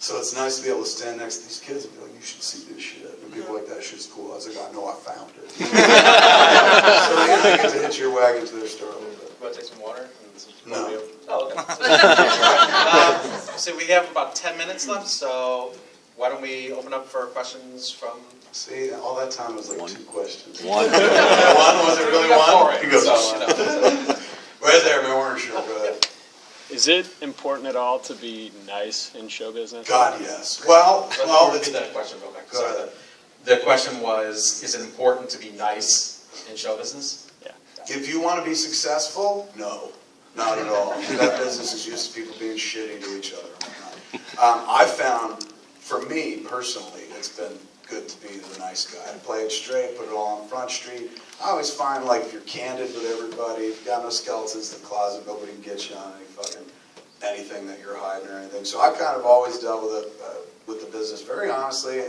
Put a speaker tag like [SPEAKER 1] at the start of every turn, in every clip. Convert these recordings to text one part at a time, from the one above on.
[SPEAKER 1] So it's nice to be able to stand next to these kids and be like, you should see this shit. And people like, that shit's cool. I was like, I know, I found it. So yeah, they get to hitch your wagon to their store a little bit.
[SPEAKER 2] You want to take some water?
[SPEAKER 1] No.
[SPEAKER 2] Oh, okay. So we have about 10 minutes left, so why don't we open up for questions from...
[SPEAKER 1] See, all that time was like 2 questions.
[SPEAKER 3] One.
[SPEAKER 1] One? Was it really one? He goes,
[SPEAKER 2] Right
[SPEAKER 1] there, man, we're in show. Go ahead.
[SPEAKER 3] Is it important at all to be nice in show business?
[SPEAKER 1] God, yes. Well,
[SPEAKER 2] repeat that question real quick.
[SPEAKER 1] Go ahead.
[SPEAKER 2] The question was, is it important to be nice in show business?
[SPEAKER 3] Yeah.
[SPEAKER 1] If you want to be successful, no. Not at all. That business is used to people being shitty to each other. I found, for me personally, it's been good to be the nice guy. Play it straight, put it all on Front Street. I always find, like, if you're candid with everybody, if you've got no skeletons in the closet, nobody can get you on anything that you're hiding or anything. So I kind of always dealt with it, with the business very honestly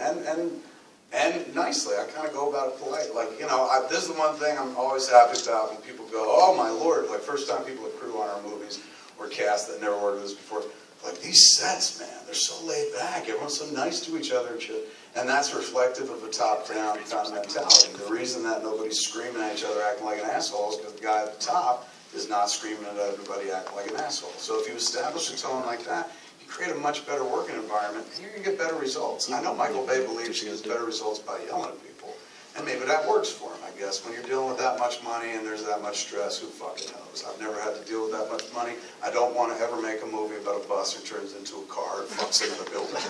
[SPEAKER 1] and nicely. I kind of go about it polite. Like, you know, this is the one thing I'm always happy about when people go, oh my Lord, like first time people accrue on our movies or cast that never worked with us before, like these sets, man, they're so laid back. Everyone's so nice to each other and shit. And that's reflective of a top-down kind of mentality. The reason that nobody's screaming at each other acting like an asshole is because the guy at the top is not screaming at everybody acting like an asshole. So if you establish a tone like that, you create a much better working environment, and you're going to get better results. I know Michael Bay believes he gets better results by yelling at people. And maybe that works for him, I guess. When you're dealing with that much money and there's that much stress, who fucking knows? I've never had to deal with that much money. I don't want to ever make a movie about a bus that turns into a car and fucks into the building. But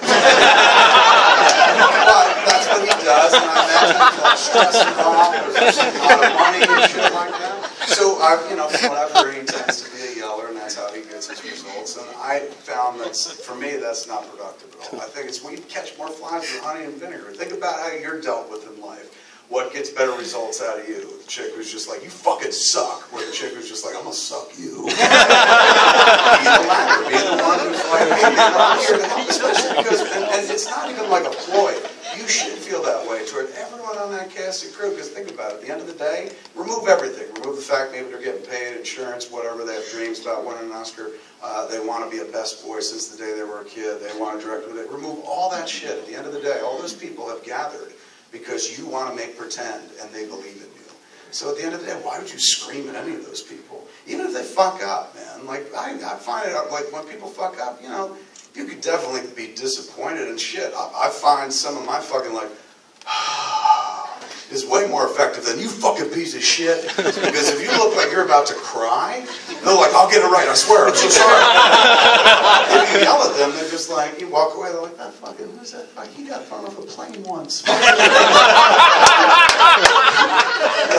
[SPEAKER 1] that's what he does, and I imagine there's a lot of stress involved, there's a lot of money and shit like that. So, from what I've heard, he tends to be a yeller, and that's how he gets his results. And I found that, for me, that's not productive at all. I think it's when you catch more flies with honey and vinegar. Think about how you're dealt with in life. What gets better results out of you? The chick who's just like, you fucking suck. Or the chick who's just like, I'm going to suck you. Be the latter. Be the one who's like, hey man, I'm here to help. Especially because, and it's not even like a ploy. You should feel that way toward everyone on that cast and crew. Because think about it. At the end of the day, remove everything. Remove the fact maybe they're getting paid, insurance, whatever. They have dreams about winning an Oscar. They want to be a best boy since the day they were a kid. They want to direct. Remove all that shit. At the end of the day, all those people have gathered because you want to make pretend and they believe in you. So at the end of the day, why would you scream at any of those people? Even if they fuck up, man. Like, I find it, like, when people fuck up, you could definitely be disappointed and shit. I find some of my fucking, like, is way more effective than you fucking piece of shit. Because if you look like you're about to cry, they're like, I'll get it right, I swear, I'm so sorry. If you yell at them, they're just like, you walk away, they're like, that fucking, who's that? Like, he got thrown off a plane once. That's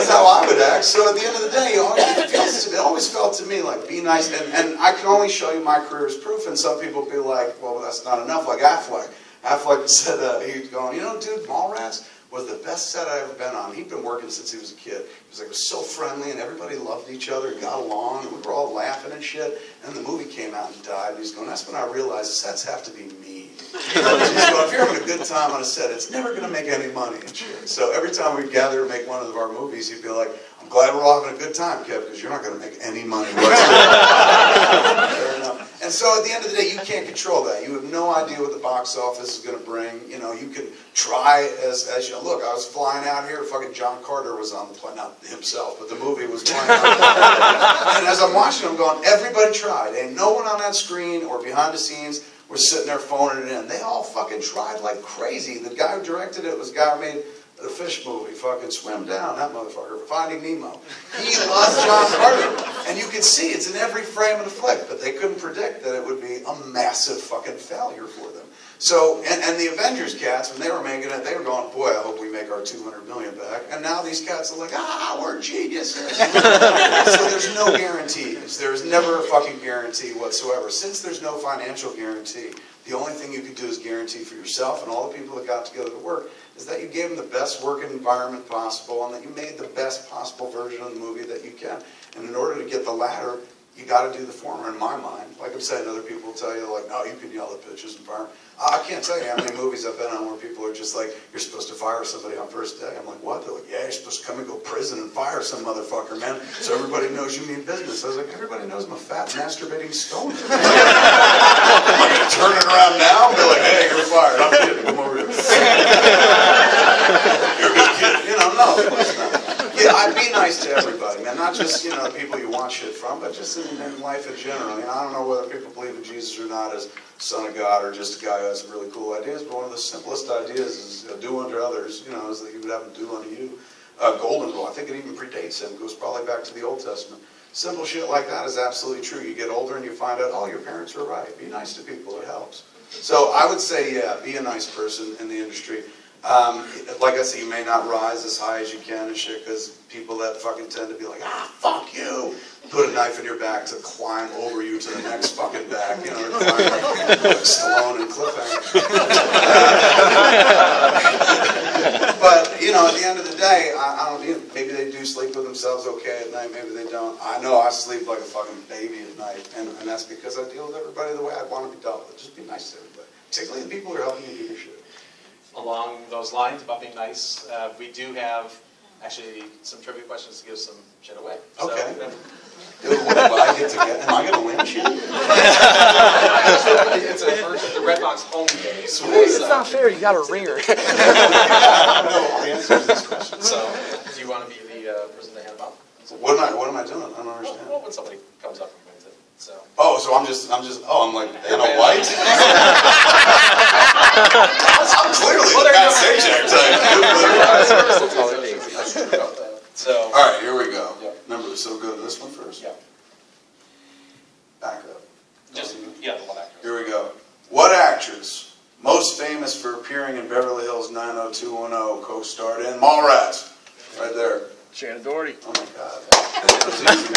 [SPEAKER 1] how I would act. So at the end of the day, it always felt to me like, be nice. And I can only show you my career as proof, and some people be like, well, that's not enough. Like Affleck. Affleck said, he was going, dude, Mallrats was the best set I've ever been on. He'd been working since he was a kid. He was like, was so friendly, and everybody loved each other, and got along, and we were all laughing and shit. And then the movie came out and died, and he's going, that's when I realized sets have to be mean. He's going, if you're having a good time on a set, it's never going to make any money and shit. So every time we'd gather to make one of our movies, he'd be like, I'm glad we're all having a good time, Kev, because you're not going to make any money whatsoever. Fair enough. And so at the end of the day, you can't control that. You have no idea what the box office is going to bring. You can try as you look. I was flying out here. Fucking John Carter was on the plane, not himself, but the movie was flying out. And as I'm watching, I'm going, everybody tried. And no one on that screen or behind the scenes was sitting there phoning it in. They all fucking tried like crazy. The guy who directed it was the guy who made the fish movie, fucking Swim Down, that motherfucker, Finding Nemo. He loves John Carter. And you can see it's in every frame of the flick, but they couldn't predict that it would be a massive fucking failure for them. So, and the Avengers cats, when they were making it, they were going, boy, I hope we make our $200 million back. And now these cats are like, we're geniuses. So there's no guarantees. There's never a fucking guarantee whatsoever. Since there's no financial guarantee, the only thing you could do is guarantee for yourself and all the people that got together to work is that you gave them the best working environment possible and that you made the best possible version of the movie that you can. And in order to get the latter, you got to do the former in my mind. Like I'm saying, other people will tell you, like, no, you can yell at pitches and fire. I can't tell you how many movies I've been on where people are just like, you're supposed to fire somebody on first day. I'm like, what? They're like, yeah, you're supposed to come and go to prison and fire some motherfucker, man, so everybody knows you mean business. I was like, everybody knows I'm a fat, masturbating stoner. Turn it around now and be like, hey, not just, you know, the people you want shit from, but just in life in general. You know, I don't know whether people believe in Jesus or not as Son of God or just a guy who has some really cool ideas, but one of the simplest ideas is do unto others, you know, is that you would have them do unto you. Golden rule, I think it even predates him, goes probably back to the Old Testament. Simple shit like that is absolutely true. You get older and you find out, oh, your parents are right. Be nice to people, it helps. So I would say, yeah, be a nice person in the industry. Like I said, you may not rise as high as you can and shit, because people that fucking tend to be like, fuck you, put a knife in your back to climb over you to the next fucking back, you know, to climb like Stallone and Cliffhanger. But, you know, at the end of the day, I don't, you know, maybe they do sleep with themselves okay at night, maybe they don't. I know I sleep like a fucking baby at night, and that's because I deal with everybody the way I want to be dealt with. Just be nice to everybody, particularly the people who are helping you do your shit.
[SPEAKER 2] Along those lines about being nice, we do have actually some trivia questions to give some shit away.
[SPEAKER 1] Okay.
[SPEAKER 2] So,
[SPEAKER 1] Am I going to win shit?
[SPEAKER 2] it's a first, the Red Box home game.
[SPEAKER 1] Sweet.
[SPEAKER 4] It's not fair, you got a ringer.
[SPEAKER 1] No answers to these questions.
[SPEAKER 2] So, do you want to be the person to hand them out?
[SPEAKER 1] What am I doing? I don't understand.
[SPEAKER 2] Well, when somebody comes up and wins it. So.
[SPEAKER 1] Oh, so I'm like Dana White? I'm clearly the backstage type.
[SPEAKER 2] So.
[SPEAKER 1] All right, here we go.
[SPEAKER 2] Yeah.
[SPEAKER 1] Remember, so go to this one first?
[SPEAKER 2] Yeah.
[SPEAKER 1] Back up.
[SPEAKER 2] Just, yeah, the one actor.
[SPEAKER 1] Here we go. What actress, most famous for appearing in Beverly Hills 90210, co-starred in Mallrats? Right there.
[SPEAKER 3] Shannon Doherty.
[SPEAKER 1] Oh my God.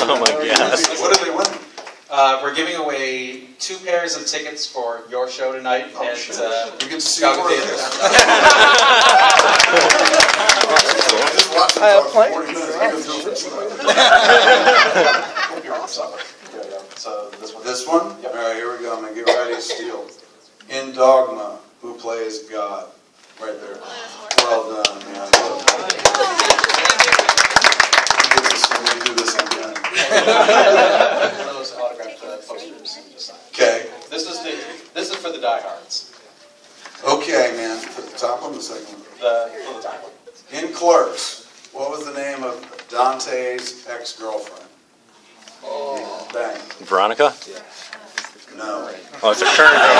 [SPEAKER 3] Oh my God.
[SPEAKER 1] What did they win?
[SPEAKER 2] We're giving away 2 pairs of tickets for your show tonight at
[SPEAKER 1] Shit. You get to see
[SPEAKER 2] Chicago
[SPEAKER 1] more of
[SPEAKER 2] Theater.
[SPEAKER 1] this. Just watch them
[SPEAKER 4] I have
[SPEAKER 1] talk for
[SPEAKER 4] plans.
[SPEAKER 1] 40 minutes. I can do it for 2 hours.
[SPEAKER 2] So this one.
[SPEAKER 1] This one?
[SPEAKER 2] Yep.
[SPEAKER 1] All right, here we go. I'm going to get ready to steal. In Dogma, who plays God? Right there. Well done, man. Let me do this again.
[SPEAKER 2] One of those autographed posters you just signed.
[SPEAKER 1] Okay.
[SPEAKER 2] This is for the diehards.
[SPEAKER 1] Okay, man. For the top one, the second one.
[SPEAKER 2] For the die one.
[SPEAKER 1] In Clerks, what was the name of Dante's ex-girlfriend? Bang.
[SPEAKER 3] Veronica?
[SPEAKER 1] No.
[SPEAKER 3] Oh, it's a current girl.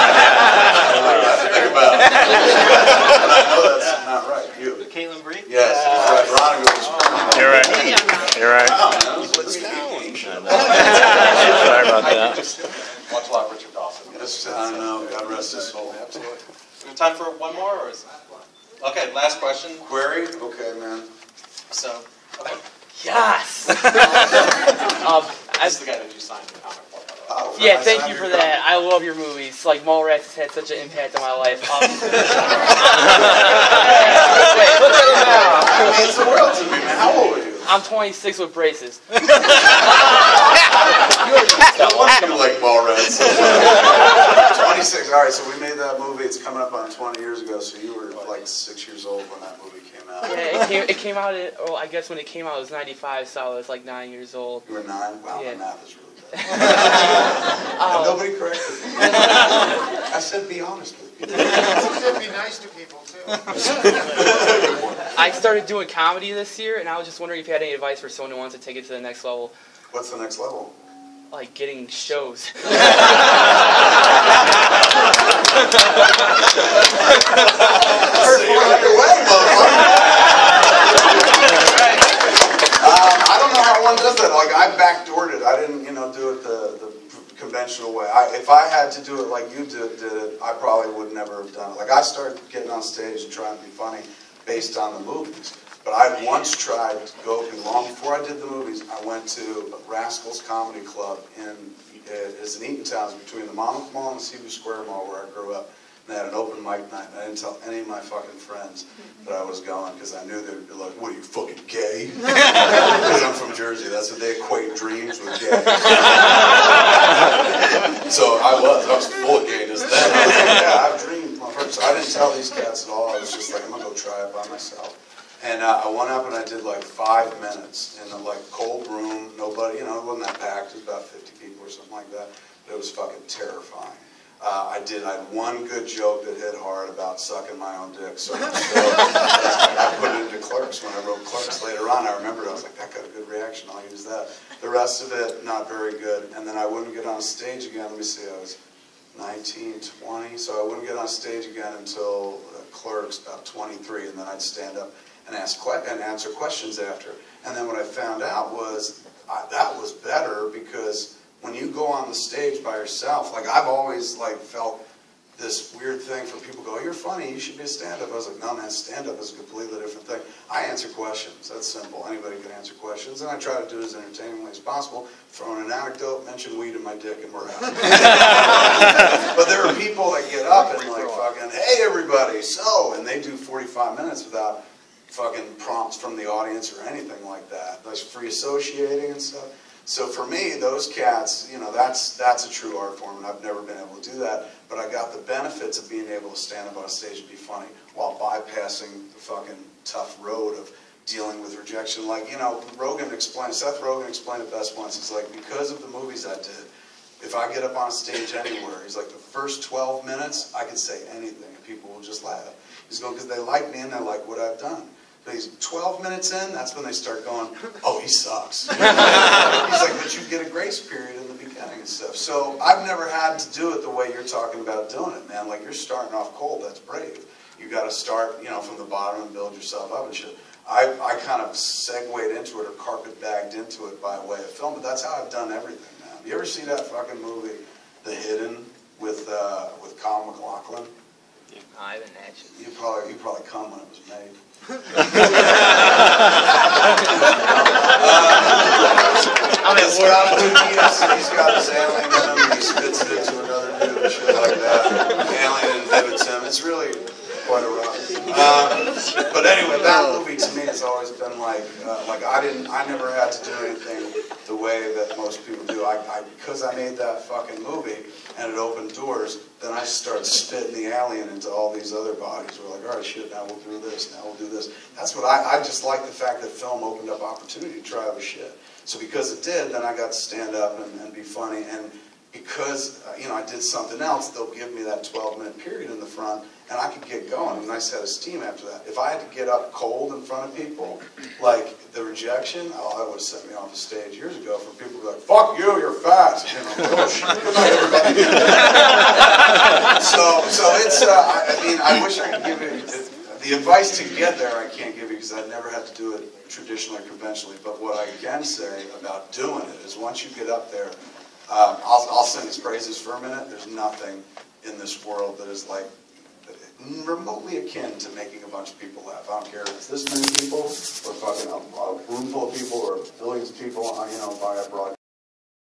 [SPEAKER 1] Think about it. And I know that's not right. You.
[SPEAKER 2] Caitlin Bree?
[SPEAKER 1] Yes, that's right. Veronica was.
[SPEAKER 3] You're right. You're right.
[SPEAKER 1] Wow, man. Let's get game show.
[SPEAKER 3] Sorry about that.
[SPEAKER 2] Watch a lot of Richard Dawson.
[SPEAKER 1] Yes, I know. God rest his soul.
[SPEAKER 2] Absolutely. We have time for one more, or is okay? Last question.
[SPEAKER 1] Query? Okay, man.
[SPEAKER 2] So, okay.
[SPEAKER 4] Yes!
[SPEAKER 2] That's the guy that you signed the comic for.
[SPEAKER 1] Oh,
[SPEAKER 4] Yeah,
[SPEAKER 1] nice
[SPEAKER 4] thank
[SPEAKER 1] to
[SPEAKER 4] you
[SPEAKER 1] have
[SPEAKER 4] for
[SPEAKER 1] your
[SPEAKER 4] that. I love your movies. Like, Mallrats has had such an impact on my life. Wait, look at it now.
[SPEAKER 1] It means the world to me, man. How old are you?
[SPEAKER 4] I'm 26 with braces.
[SPEAKER 1] No wonder you like Mallrats. 26. All right, so we made that movie. It's coming up on 20 years ago, so you were like 6 years old when that movie came out.
[SPEAKER 4] Yeah, it came out at, well, I guess when it came out it was 95, so I was like 9 years old.
[SPEAKER 1] You were 9? Wow,
[SPEAKER 4] Yeah.
[SPEAKER 1] the math is really bad. And nobody corrected me. I said be honest with me.
[SPEAKER 5] You should be nice to people, too.
[SPEAKER 4] I started doing comedy this year, and I was just wondering if you had any advice for someone who wants to take it to the next level,
[SPEAKER 1] What's the next level?
[SPEAKER 4] like getting shows.
[SPEAKER 1] See, you're on your way, motherfucker. I don't know how one does that. Like, I backdoored it. I didn't, do it the conventional way. If I had to do it like you did it, I probably would never have done it. Like, I started getting on stage and trying to be funny based on the movies. But I'd once tried to go, long before I did the movies, I went to Rascals Comedy Club it's in Eatontown, between the Monmouth Mall and the Seaview Square Mall where I grew up. And they had an open mic night, and I didn't tell any of my fucking friends that I was going, because I knew they would be like, what are you, fucking gay? Because I'm from Jersey, that's what they equate dreams with gay. So I was full of gayness then. I was like, yeah, I've dreamed. So I didn't tell these cats at all. I was just like, I'm going to go try it by myself. And I went up and I did like 5 minutes in a cold room, nobody, it wasn't that packed, it was about 50 people or something like that. But it was fucking terrifying. I had one good joke that hit hard about sucking my own dick, so I put it into Clerks. When I wrote Clerks later on, I remembered, I was like, that got a good reaction, I'll use that. The rest of it, not very good. And then I wouldn't get on stage again, let me see, I was 19, 20, so I wouldn't get on stage again until Clerks, about 23, and then I'd stand up and answer questions after. And then what I found out was that was better, because when you go on the stage by yourself, like I've always like felt this weird thing for people go, you're funny, you should be a stand-up. I was like, no man, stand-up is a completely different thing. I answer questions, that's simple. Anybody can answer questions, and I try to do it as entertainingly as possible. Throw in an anecdote, mention weed in my dick, and we're out. But there are people that get up and like fucking, hey everybody, so, and they do 45 minutes without fucking prompts from the audience or anything like that. Like free associating and stuff. So for me, those cats, you know, that's a true art form, and I've never been able to do that. But I got the benefits of being able to stand up on a stage and be funny while bypassing the fucking tough road of dealing with rejection. Like, you know, Seth Rogen explained it best once. He's like, because of the movies I did, if I get up on stage anywhere, he's like, the first 12 minutes, I can say anything, and people will just laugh. He's going, because they like me and they like what I've done. But he's 12 minutes in, that's when they start going, oh, he sucks. He's like, but you get a grace period in the beginning and stuff. So I've never had to do it the way you're talking about doing it, man. Like, you're starting off cold, that's brave. You got to start, you know, from the bottom and build yourself up and shit. I kind of segued into it or carpet bagged into it by way of film, but that's how I've done everything, man. You ever see that fucking movie, The Hidden, with Colin McLaughlin?
[SPEAKER 4] I haven't actually.
[SPEAKER 1] You probably come when it was made.
[SPEAKER 4] I'm at
[SPEAKER 1] work. He's got his alien in him, and he spits it into another dude and shit like that. The alien inhibits him. It's really quite a ride. But anyway, that movie to me has always been like I never had to do anything the way that most people do. Because I made that fucking movie and it opened doors, then I started spitting the alien into all these other bodies. We're like, all right, shit, now we'll do this, now we'll do this. That's what I just like the fact that film opened up opportunity to try other shit. So because it did, then I got to stand up and be funny. And because, you know, I did something else, they'll give me that 12-minute period in the front, and I could get going. And I set a steam after that. If I had to get up cold in front of people, like the rejection, oh, that would have sent me off the stage years ago for people to be like, fuck you, you're fat. You know, oh, shit. Good night, everybody. So it's, I mean, I wish I could give you, the advice to get there I can't give you because I've never had to do it traditionally or conventionally. But what I can say about doing it is once you get up there, I'll sing his praises for a minute. There's nothing in this world that is like remotely akin to making a bunch of people laugh. I don't care if it's this many people or fucking a room full of people or billions of people, you know, by a broad